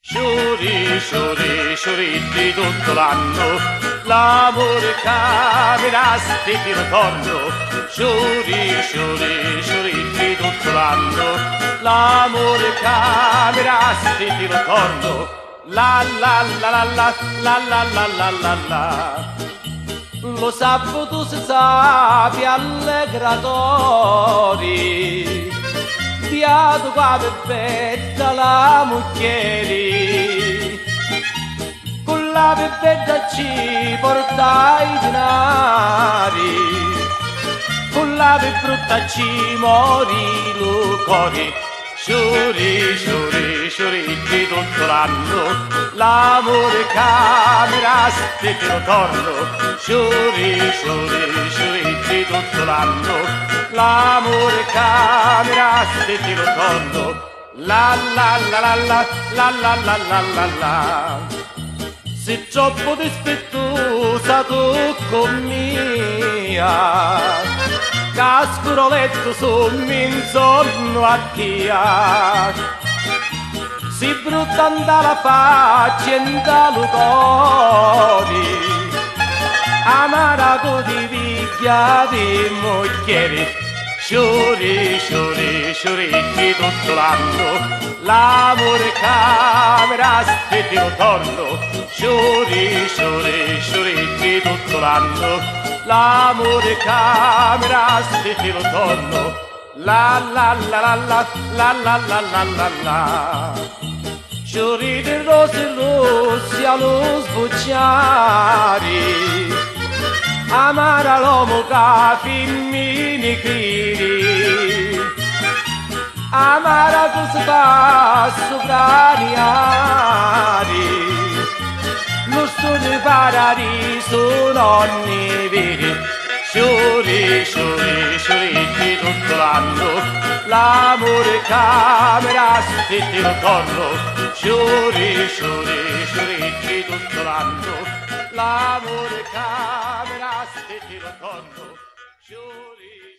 Sciuri, sciuri, sciuritti tutto l'anno, l'amore camera, sti di ritorno. Sciuri, sciuri, sciuritti tutto l'anno, l'amore camera, sti di ritorno. La la la la la la la la la la la. Lo sabato si sapi allegratori, fiato qua perfetta la mucchieri, con la perfetta ci porta i denari, con la più brutta ci mori lo cori. Sciuri, sciuri, sciuritti tutto l'anno, l'amore camera, sti che lo torno. Sciuri, sciuri, sciuritti tutto l'anno, l'amore camera, sti che lo torno. La la la la la la la la la la la. Se troppo dispettosa tu con mia, cascuro letto sommi insonno a tia, si brutta la faccia e lo cuore, amara tu di viglia di moglieri. Sciuri, sciuri, sciuritti tutto l'anno, l'amore camera, sti di ritorno. Sciuri, sciuri, sciuritti tutto l'anno, l'amore camera, sti di ritorno. La la la la la la la la la la la. Sciuritti rossi rossi allo sbucciare, amara l'uomo che fimmini criri, amara tu si fa sopraniari, lo studio paradiso non ne vedi. Sciuri, sciuri, sciuritti tutto l'anno, l'amore camera, sti di ritorno. Sciuri, sciuri, sciuritti tutto l'anno, l'amore camera, sti di ritorno. Sciuri.